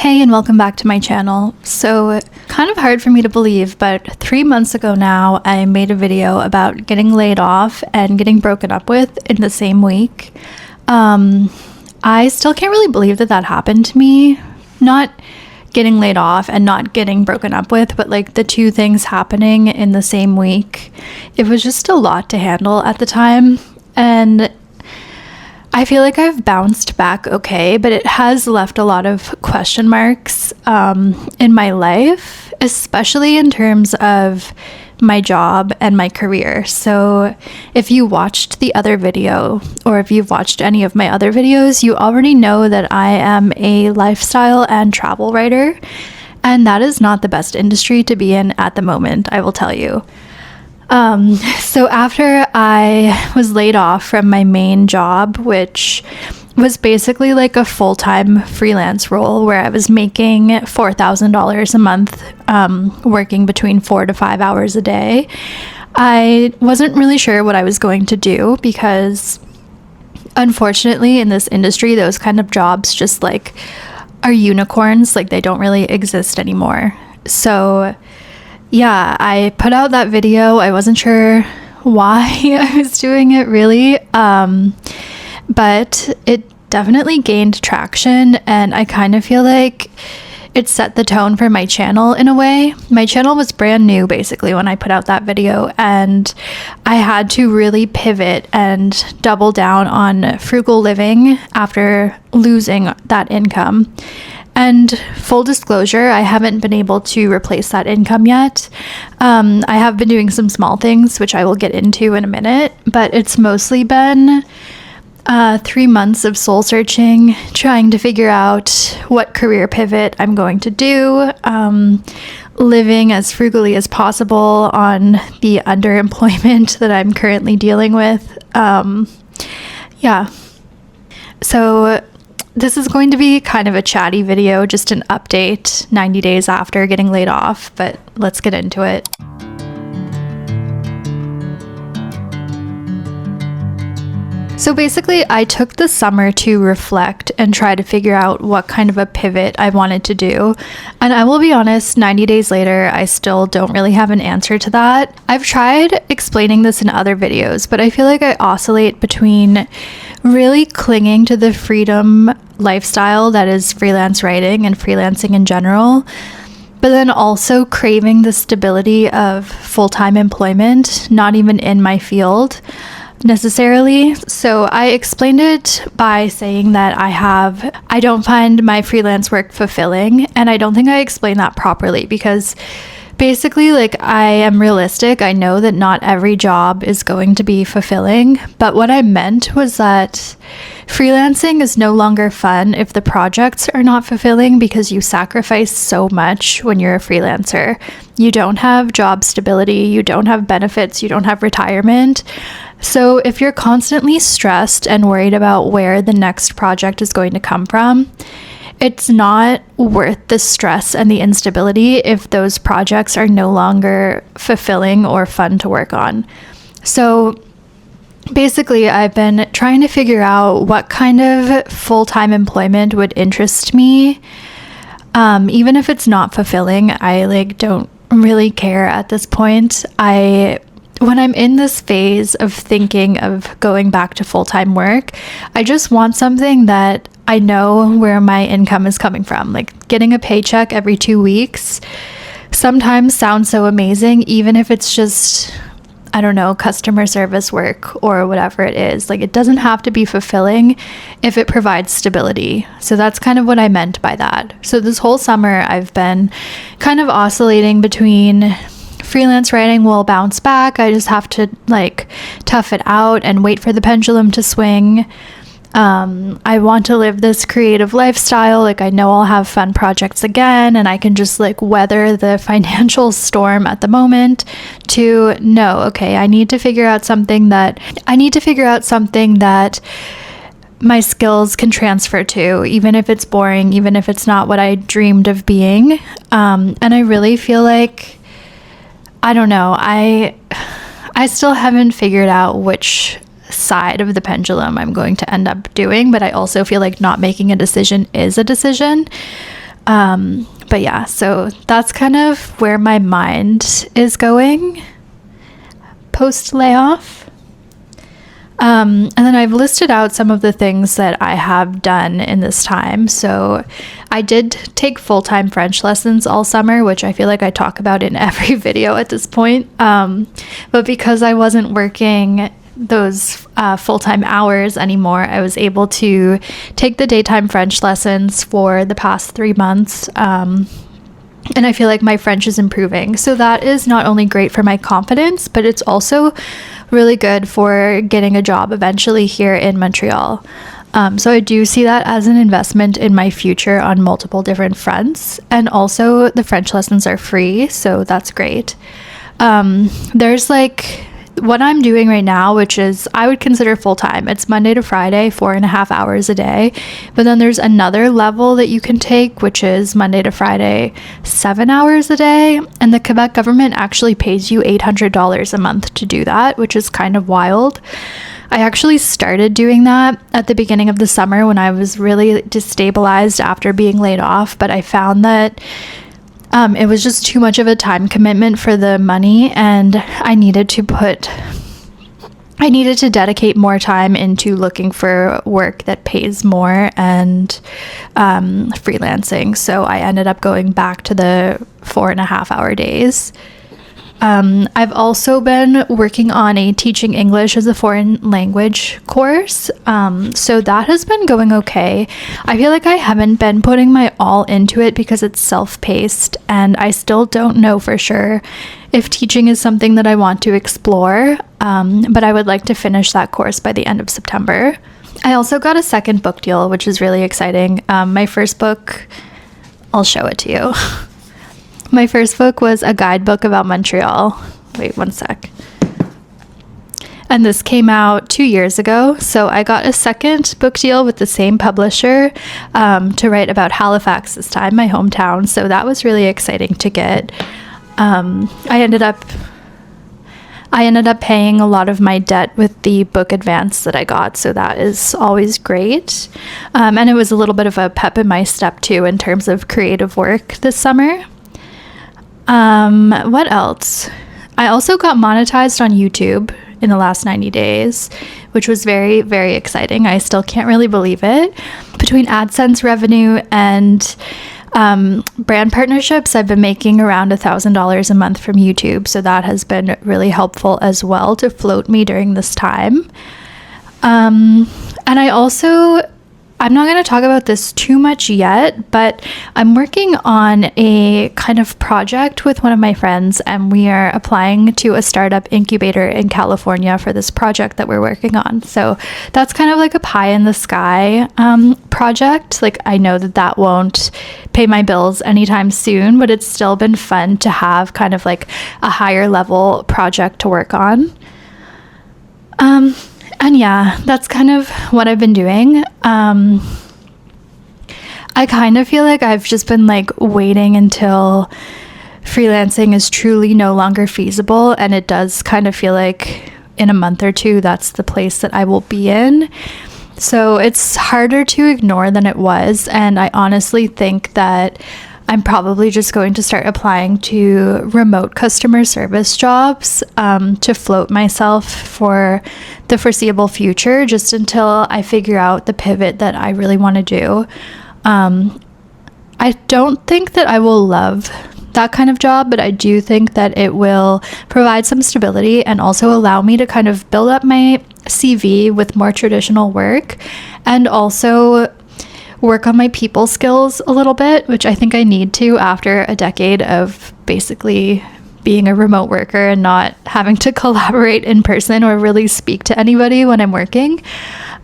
Hey, and welcome back to my channel. So, kind of hard for me to believe, but 3 months ago now, I made a video about getting laid off and getting broken up with in the same week. I still can't really believe that happened to me. Not getting laid off and not getting broken up with, but like the two things happening in the same week. It was just a lot to handle at the time, and I feel like I've bounced back okay, but it has left a lot of question marks in my life, especially in terms of my job and my career. So if you watched the other video, or if you've watched any of my other videos, you already know that I am a lifestyle and travel writer, and that is not the best industry to be in at the moment, I will tell you. So after I was laid off from my main job, which was basically like a full-time freelance role where I was making $4,000 a month, working between 4 to 5 hours a day, I wasn't really sure what I was going to do because unfortunately in this industry, those kind of jobs just like are unicorns, like they don't really exist anymore. So yeah, I put out that video. I wasn't sure why I was doing it really, but it definitely gained traction, and I kind of feel like it set the tone for my channel in a way. My channel was brand new basically when I put out that video, and I had to really pivot and double down on frugal living after losing that income. And full disclosure, I haven't been able to replace that income yet. I have been doing some small things, which I will get into in a minute, but it's mostly been 3 months of soul searching, trying to figure out what career pivot I'm going to do, living as frugally as possible on the underemployment that I'm currently dealing with. Yeah. So this is going to be kind of a chatty video, just an update 90 days after getting laid off, but let's get into it. So basically, I took the summer to reflect and try to figure out what kind of a pivot I wanted to do. And I will be honest, 90 days later, I still don't really have an answer to that. I've tried explaining this in other videos, but I feel like I oscillate between really clinging to the freedom lifestyle that is freelance writing and freelancing in general, but then also craving the stability of full-time employment, not even in my field necessarily. So I explained it by saying that I don't find my freelance work fulfilling, and I don't think I explained that properly because basically, like, I am realistic. I know that not every job is going to be fulfilling, but what I meant was that freelancing is no longer fun if the projects are not fulfilling because you sacrifice so much when you're a freelancer. You don't have job stability, you don't have benefits, you don't have retirement. So if you're constantly stressed and worried about where the next project is going to come from, it's not worth the stress and the instability if those projects are no longer fulfilling or fun to work on. So basically, I've been trying to figure out what kind of full-time employment would interest me. Even if it's not fulfilling, I don't really care at this point. When I'm in this phase of thinking of going back to full-time work, I just want something that I know where my income is coming from. Like, getting a paycheck every 2 weeks sometimes sounds so amazing, even if it's just, I don't know, customer service work or whatever it is. Like, it doesn't have to be fulfilling if it provides stability. So that's kind of what I meant by that. So this whole summer, I've been kind of oscillating between freelance writing will bounce back. I just have to tough it out and wait for the pendulum to swing. I want to live this creative lifestyle. I know I'll have fun projects again, and I can just weather the financial storm at the moment. To no, okay, I need to figure out something that my skills can transfer to, even if it's boring, even if it's not what I dreamed of being. And I really feel like, I don't know, I still haven't figured out which side of the pendulum I'm going to end up doing, but I also feel like not making a decision is a decision. But yeah, so that's kind of where my mind is going post layoff. And then I've listed out some of the things that I have done in this time. So I did take full-time French lessons all summer, which I feel like I talk about in every video at this point. But because I wasn't working those full-time hours anymore, I was able to take the daytime French lessons for the past 3 months. And I feel like my French is improving. So that is not only great for my confidence, but it's also really good for getting a job eventually here in Montreal. So I do see that as an investment in my future on multiple different fronts. And also the French lessons are free, so that's great. There's like what I'm doing right now, which is I would consider full-time. It's Monday to Friday, 4.5 hours a day. But then there's another level that you can take, which is Monday to Friday, 7 hours a day. And the Quebec government actually pays you $800 a month to do that, which is kind of wild. I actually started doing that at the beginning of the summer when I was really destabilized after being laid off, but I found that it was just too much of a time commitment for the money, and I needed to dedicate more time into looking for work that pays more and freelancing. So I ended up going back to the 4.5 hour days. I've also been working on a teaching English as a foreign language course. So that has been going okay. I feel like I haven't been putting my all into it because it's self-paced, and I still don't know for sure if teaching is something that I want to explore. But I would like to finish that course by the end of September. I also got a second book deal, which is really exciting. My first book, I'll show it to you. My first book was a guidebook about Montreal. Wait one sec. And this came out 2 years ago. So I got a second book deal with the same publisher to write about Halifax this time, my hometown. So that was really exciting to get. I ended up paying a lot of my debt with the book advance that I got. So that is always great. And it was a little bit of a pep in my step too in terms of creative work this summer. What else? I also got monetized on YouTube in the last 90 days, which was very, very exciting. I still can't really believe it. Between AdSense revenue and brand partnerships, I've been making around $1,000 a month from YouTube. So that has been really helpful as well to float me during this time. And I'm not going to talk about this too much yet, but I'm working on a kind of project with one of my friends, and we are applying to a startup incubator in California for this project that we're working on. So that's kind of like a pie in the sky project. Like, I know that won't pay my bills anytime soon, but it's still been fun to have kind of like a higher level project to work on. And yeah, that's kind of what I've been doing. I kind of feel like I've just been like waiting until freelancing is truly no longer feasible. And it does kind of feel like in a month or two, that's the place that I will be in. So it's harder to ignore than it was. And I honestly think that I'm probably just going to start applying to remote customer service jobs to float myself for the foreseeable future, just until I figure out the pivot that I really want to do. I don't think that I will love that kind of job, but I do think that it will provide some stability and also allow me to kind of build up my CV with more traditional work, and also work on my people skills a little bit, which I think I need to after a decade of basically being a remote worker and not having to collaborate in person or really speak to anybody when I'm working.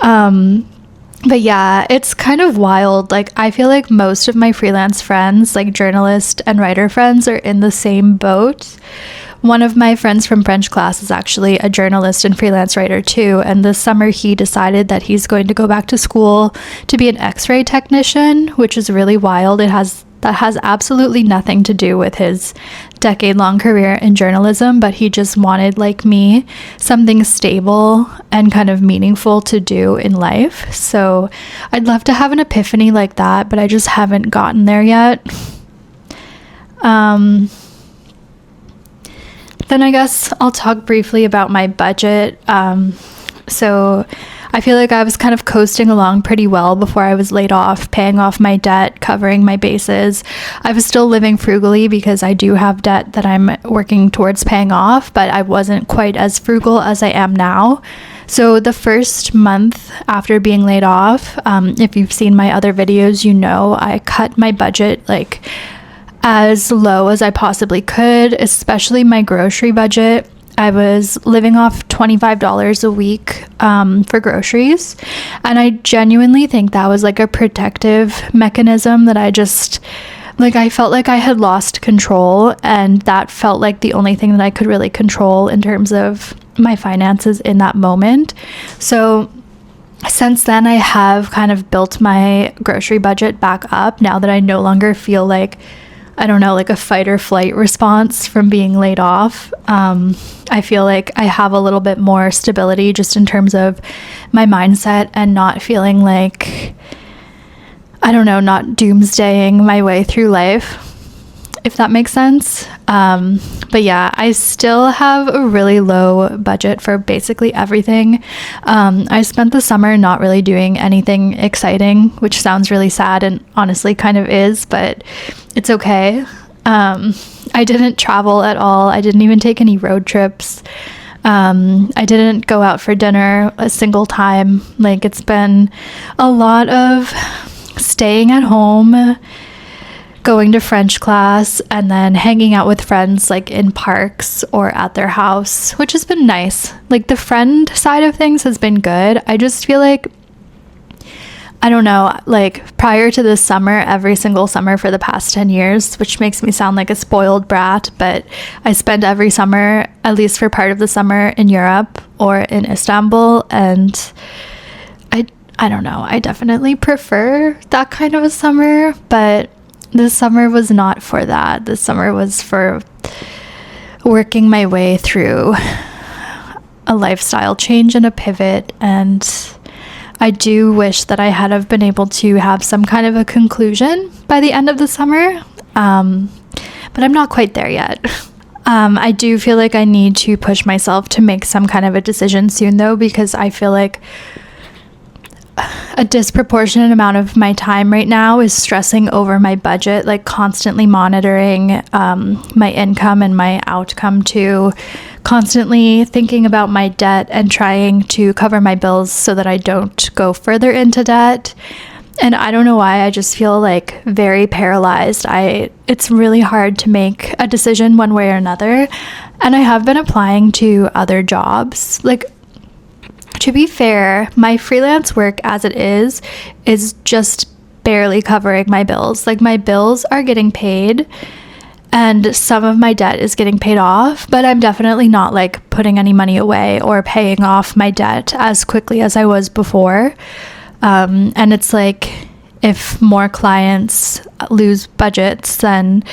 But yeah, it's kind of wild. Like, I feel like most of my freelance friends, like journalist and writer friends, are in the same boat. One of my friends from French class is actually a journalist and freelance writer too, and this summer he decided that he's going to go back to school to be an X-ray technician, which is really wild. It has that has absolutely nothing to do with his decade-long career in journalism, but he just wanted, like me, something stable and kind of meaningful to do in life. So I'd love to have an epiphany like that, but I just haven't gotten there yet. Then I guess I'll talk briefly about my budget. So I feel like I was kind of coasting along pretty well before I was laid off, paying off my debt, covering my bases. I was still living frugally because I do have debt that I'm working towards paying off, but I wasn't quite as frugal as I am now. So the first month after being laid off, if you've seen my other videos, you know I cut my budget like as low as I possibly could, especially my grocery budget. I was living off $25 a week for groceries, and I genuinely think that was like a protective mechanism that I just, like, I felt like I had lost control, and that felt like the only thing that I could really control in terms of my finances in that moment. So since then, I have kind of built my grocery budget back up now that I no longer feel like, I don't know, like a fight or flight response from being laid off. I feel like I have a little bit more stability just in terms of my mindset and not feeling like, I don't know, not doomsdaying my way through life, if that makes sense. But yeah, I still have a really low budget for basically everything. I spent the summer not really doing anything exciting, which sounds really sad and honestly kind of is, but it's okay. I didn't travel at all. I didn't even take any road trips. I didn't go out for dinner a single time. Like, it's been a lot of staying at home, going to French class, and then hanging out with friends like in parks or at their house, which has been nice. Like, the friend side of things has been good. I just feel like, I don't know, like prior to this summer, every single summer for the past 10 years, which makes me sound like a spoiled brat, but I spent every summer, at least for part of the summer, in Europe or in Istanbul, and I don't know, I definitely prefer that kind of a summer, but this summer was not for that. This summer was for working my way through a lifestyle change and a pivot, and I do wish that I had have been able to have some kind of a conclusion by the end of the summer, but I'm not quite there yet. I do feel like I need to push myself to make some kind of a decision soon, though, because I feel like a disproportionate amount of my time right now is stressing over my budget, like constantly monitoring my income and my outcome too, constantly thinking about my debt and trying to cover my bills so that I don't go further into debt. And I don't know why, I just feel like very paralyzed. It's really hard to make a decision one way or another. And I have been applying to other jobs. Like, to be fair, my freelance work as it is just barely covering my bills. Like, my bills are getting paid and some of my debt is getting paid off, but I'm definitely not like putting any money away or paying off my debt as quickly as I was before. And it's like, if more clients lose budgets, then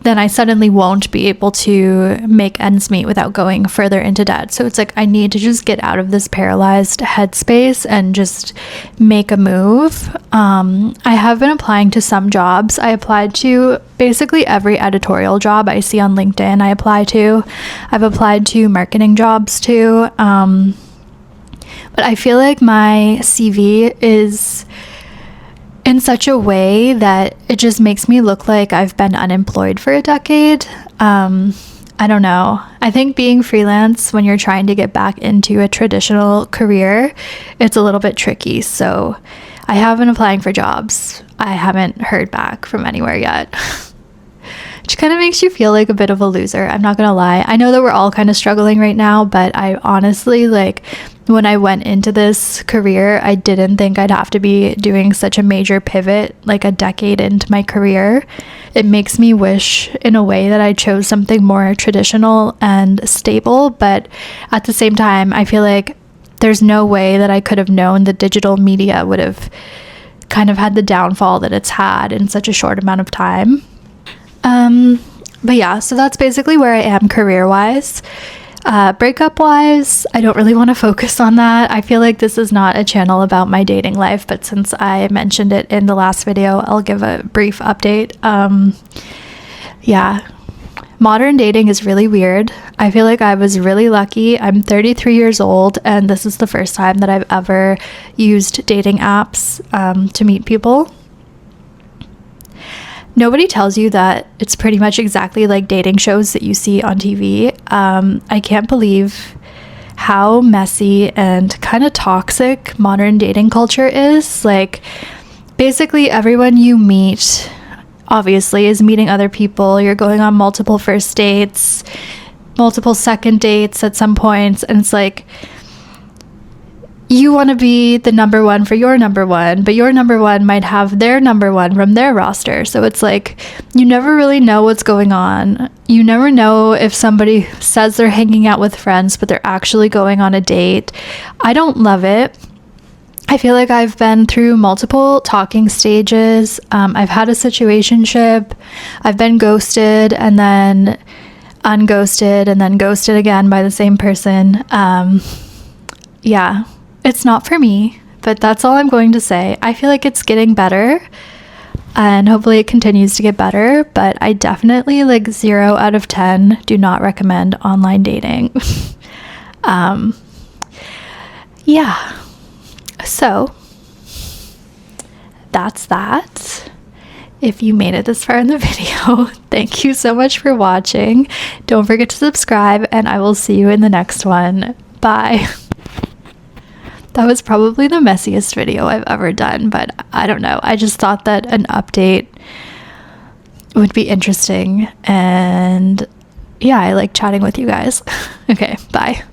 I suddenly won't be able to make ends meet without going further into debt. So it's like, I need to just get out of this paralyzed headspace and just make a move. I have been applying to some jobs. I applied to basically every editorial job I see on LinkedIn. I've applied to marketing jobs too. But I feel like my CV is in such a way that it just makes me look like I've been unemployed for a decade. I don't know. I think being freelance when you're trying to get back into a traditional career, it's a little bit tricky. So I have been applying for jobs. I haven't heard back from anywhere yet. Which kind of makes you feel like a bit of a loser. I'm not gonna lie. I know that we're all kind of struggling right now, but I honestly, like, when I went into this career, I didn't think I'd have to be doing such a major pivot like a decade into my career. It makes me wish in a way that I chose something more traditional and stable, but at the same time, I feel like there's no way that I could have known the digital media would have kind of had the downfall that it's had in such a short amount of time. But yeah, so that's basically where I am career-wise. Breakup-wise, I don't really want to focus on that. I feel like this is not a channel about my dating life, but since I mentioned it in the last video, I'll give a brief update. Yeah, modern dating is really weird. I feel like I was really lucky. I'm 33 years old, and this is the first time that I've ever used dating apps to meet people. Nobody tells you that it's pretty much exactly like dating shows that you see on TV. I can't believe how messy and kind of toxic modern dating culture is. Like, basically everyone you meet, obviously, is meeting other people. You're going on multiple first dates, multiple second dates at some points, and it's like, you want to be the number one for your number one, but your number one might have their number one from their roster. So it's like, you never really know what's going on. You never know if somebody says they're hanging out with friends, but they're actually going on a date. I don't love it. I feel like I've been through multiple talking stages. I've had a situationship. I've been ghosted and then unghosted and then ghosted again by the same person. Yeah. It's not for me, but that's all I'm going to say. I feel like it's getting better, and hopefully it continues to get better, but I definitely, like, 0 out of 10 do not recommend online dating. Yeah. So that's that. If you made it this far in the video, thank you so much for watching. Don't forget to subscribe, and I will see you in the next one. Bye. That was probably the messiest video I've ever done, but I don't know. I just thought that an update would be interesting, and yeah, I like chatting with you guys. Okay, bye.